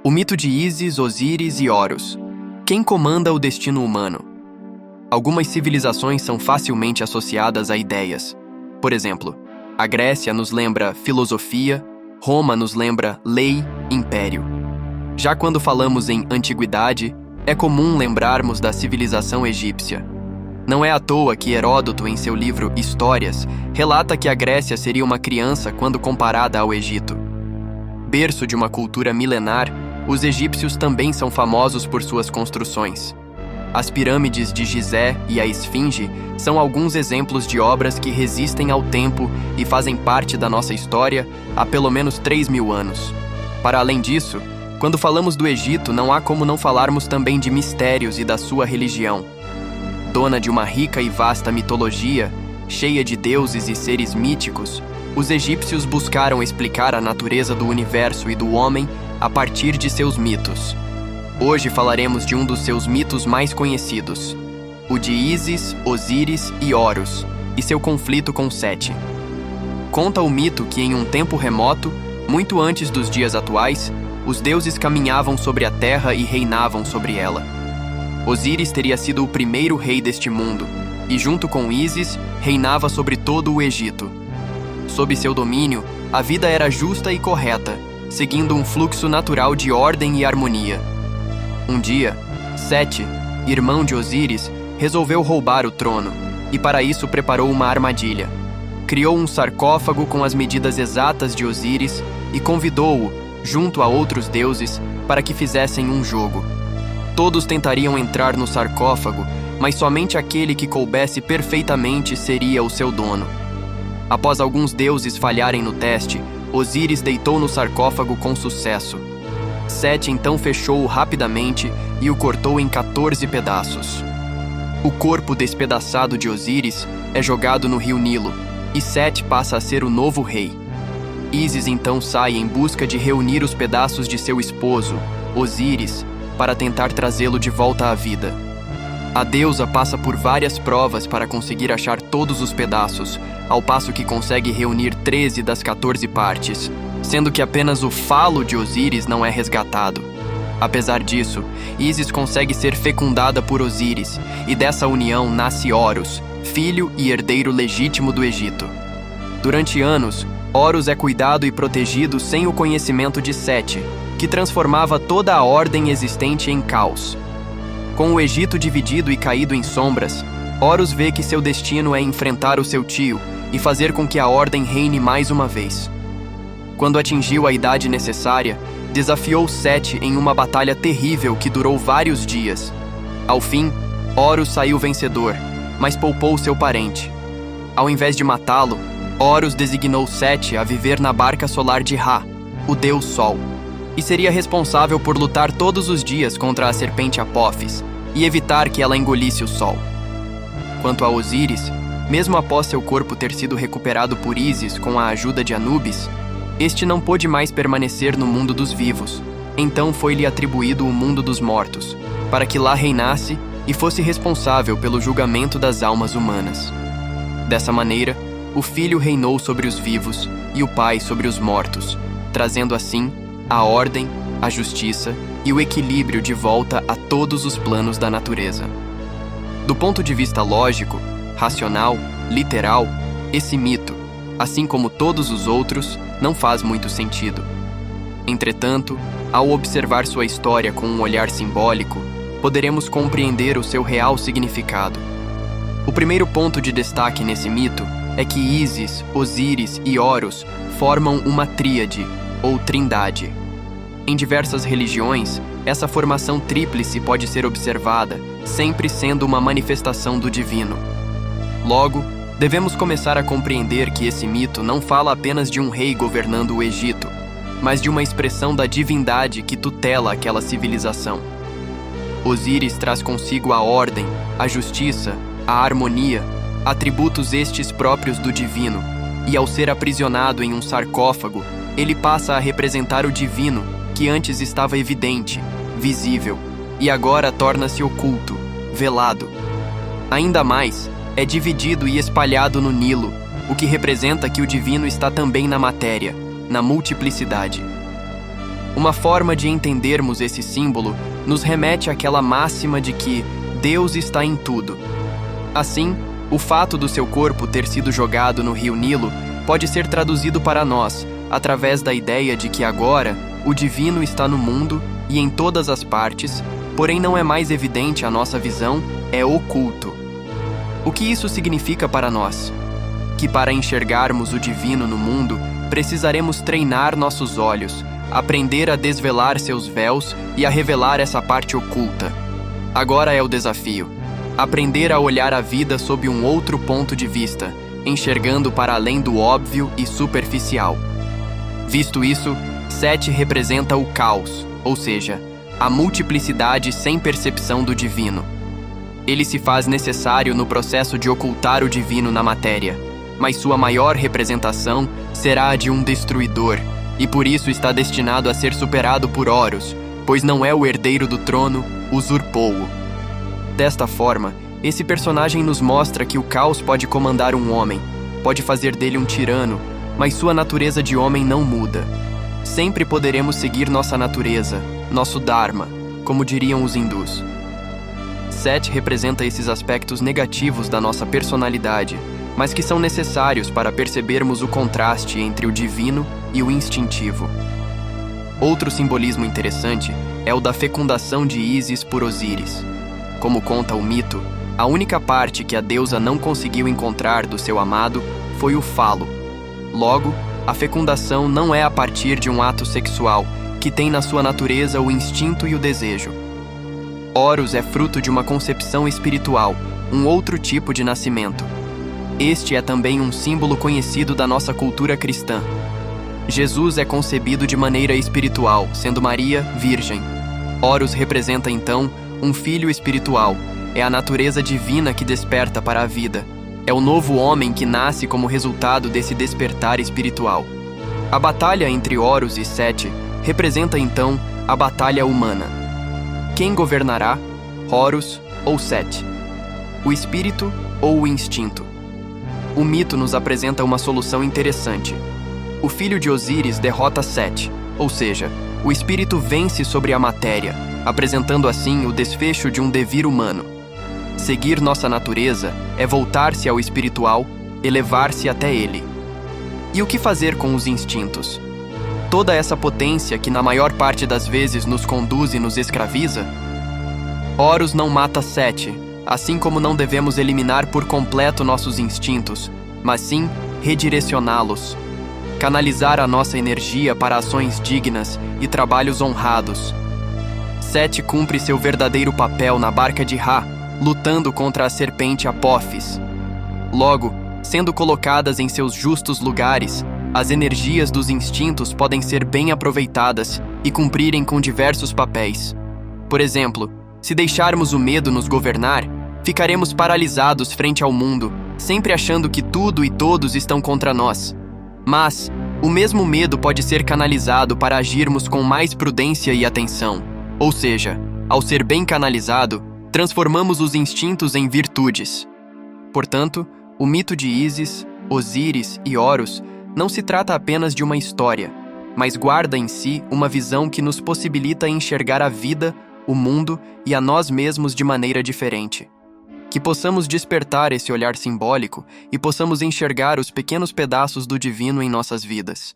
O mito de Ísis, Osíris e Horus. Quem comanda o destino humano? Algumas civilizações são facilmente associadas a ideias. Por exemplo, a Grécia nos lembra filosofia, Roma nos lembra lei, império. Já quando falamos em antiguidade, é comum lembrarmos da civilização egípcia. Não é à toa que Heródoto, em seu livro Histórias, relata que a Grécia seria uma criança quando comparada ao Egito. Berço de uma cultura milenar, os egípcios também são famosos por suas construções. As pirâmides de Gizé e a Esfinge são alguns exemplos de obras que resistem ao tempo e fazem parte da nossa história há pelo menos 3.000 anos. Para além disso, quando falamos do Egito, não há como não falarmos também de mistérios e da sua religião. Dona de uma rica e vasta mitologia, cheia de deuses e seres míticos, os egípcios buscaram explicar a natureza do universo e do homem a partir de seus mitos. Hoje falaremos de um dos seus mitos mais conhecidos, o de Ísis, Osíris e Horus, e seu conflito com Sete. Conta o mito que em um tempo remoto, muito antes dos dias atuais, os deuses caminhavam sobre a terra e reinavam sobre ela. Osíris teria sido o primeiro rei deste mundo, e junto com Ísis, reinava sobre todo o Egito. Sob seu domínio, a vida era justa e correta, seguindo um fluxo natural de ordem e harmonia. Um dia, Sete, irmão de Osíris, resolveu roubar o trono, e para isso preparou uma armadilha. Criou um sarcófago com as medidas exatas de Osíris e convidou-o, junto a outros deuses, para que fizessem um jogo. Todos tentariam entrar no sarcófago, mas somente aquele que coubesse perfeitamente seria o seu dono. Após alguns deuses falharem no teste, Osíris deitou no sarcófago com sucesso. Sete então fechou-o rapidamente e o cortou em 14 pedaços. O corpo despedaçado de Osíris é jogado no rio Nilo, e Sete passa a ser o novo rei. Ísis então sai em busca de reunir os pedaços de seu esposo, Osíris, para tentar trazê-lo de volta à vida. A deusa passa por várias provas para conseguir achar todos os pedaços, ao passo que consegue reunir 13 das 14 partes, sendo que apenas o falo de Osíris não é resgatado. Apesar disso, Ísis consegue ser fecundada por Osíris, e dessa união nasce Horus, filho e herdeiro legítimo do Egito. Durante anos, Horus é cuidado e protegido sem o conhecimento de Sete, que transformava toda a ordem existente em caos. Com o Egito dividido e caído em sombras, Horus vê que seu destino é enfrentar o seu tio e fazer com que a ordem reine mais uma vez. Quando atingiu a idade necessária, desafiou Sete em uma batalha terrível que durou vários dias. Ao fim, Horus saiu vencedor, mas poupou seu parente. Ao invés de matá-lo, Horus designou Sete a viver na barca solar de Ra, o deus Sol, e seria responsável por lutar todos os dias contra a serpente Apófis e evitar que ela engolisse o Sol. Quanto a Osíris, mesmo após seu corpo ter sido recuperado por Ísis com a ajuda de Anubis, este não pôde mais permanecer no mundo dos vivos, então foi-lhe atribuído o mundo dos mortos, para que lá reinasse e fosse responsável pelo julgamento das almas humanas. Dessa maneira, o filho reinou sobre os vivos e o pai sobre os mortos, trazendo assim a ordem, a justiça e o equilíbrio de volta a todos os planos da natureza. Do ponto de vista lógico, racional, literal, esse mito, assim como todos os outros, não faz muito sentido. Entretanto, ao observar sua história com um olhar simbólico, poderemos compreender o seu real significado. O primeiro ponto de destaque nesse mito é que Ísis, Osíris e Horus formam uma tríade, ou trindade. Em diversas religiões, essa formação tríplice pode ser observada, sempre sendo uma manifestação do divino. Logo, devemos começar a compreender que esse mito não fala apenas de um rei governando o Egito, mas de uma expressão da divindade que tutela aquela civilização. Osíris traz consigo a ordem, a justiça, a harmonia, atributos estes próprios do divino, e ao ser aprisionado em um sarcófago, ele passa a representar o divino, que antes estava evidente, visível, e agora torna-se oculto, velado. Ainda mais, é dividido e espalhado no Nilo, o que representa que o divino está também na matéria, na multiplicidade. Uma forma de entendermos esse símbolo nos remete àquela máxima de que Deus está em tudo. Assim, o fato do seu corpo ter sido jogado no rio Nilo pode ser traduzido para nós através da ideia de que agora o divino está no mundo e em todas as partes, porém não é mais evidente à nossa visão, é oculto. O que isso significa para nós? Que para enxergarmos o divino no mundo, precisaremos treinar nossos olhos, aprender a desvelar seus véus e a revelar essa parte oculta. Agora é o desafio: aprender a olhar a vida sob um outro ponto de vista, enxergando para além do óbvio e superficial. Visto isso, 7 representa o caos, ou seja, a multiplicidade sem percepção do divino. Ele se faz necessário no processo de ocultar o divino na matéria, mas sua maior representação será a de um destruidor, e por isso está destinado a ser superado por Horus, pois não é o herdeiro do trono, usurpou-o. Desta forma, esse personagem nos mostra que o caos pode comandar um homem, pode fazer dele um tirano, mas sua natureza de homem não muda. Sempre poderemos seguir nossa natureza, nosso Dharma, como diriam os hindus. 7 representa esses aspectos negativos da nossa personalidade, mas que são necessários para percebermos o contraste entre o divino e o instintivo. Outro simbolismo interessante é o da fecundação de Ísis por Osíris. Como conta o mito, a única parte que a deusa não conseguiu encontrar do seu amado foi o falo. Logo, a fecundação não é a partir de um ato sexual, que tem na sua natureza o instinto e o desejo. Horus é fruto de uma concepção espiritual, um outro tipo de nascimento. Este é também um símbolo conhecido da nossa cultura cristã. Jesus é concebido de maneira espiritual, sendo Maria virgem. Horus representa, então, um filho espiritual. É a natureza divina que desperta para a vida. É o novo homem que nasce como resultado desse despertar espiritual. A batalha entre Horus e 7 representa, então, a batalha humana. Quem governará, Horus ou 7? O espírito ou o instinto? O mito nos apresenta uma solução interessante. O filho de Osíris derrota 7, ou seja, o espírito vence sobre a matéria, apresentando assim o desfecho de um devir humano. Seguir nossa natureza é voltar-se ao espiritual, elevar-se até ele. E o que fazer com os instintos? Toda essa potência que na maior parte das vezes nos conduz e nos escraviza? Horus não mata 7, assim como não devemos eliminar por completo nossos instintos, mas sim redirecioná-los. Canalizar a nossa energia para ações dignas e trabalhos honrados. 7 cumpre seu verdadeiro papel na barca de Ra, lutando contra a serpente Apófis. Logo, sendo colocadas em seus justos lugares, as energias dos instintos podem ser bem aproveitadas e cumprirem com diversos papéis. Por exemplo, se deixarmos o medo nos governar, ficaremos paralisados frente ao mundo, sempre achando que tudo e todos estão contra nós. Mas, o mesmo medo pode ser canalizado para agirmos com mais prudência e atenção. Ou seja, ao ser bem canalizado, transformamos os instintos em virtudes. Portanto, o mito de Ísis, Osíris e Horus não se trata apenas de uma história, mas guarda em si uma visão que nos possibilita enxergar a vida, o mundo e a nós mesmos de maneira diferente. Que possamos despertar esse olhar simbólico e possamos enxergar os pequenos pedaços do divino em nossas vidas.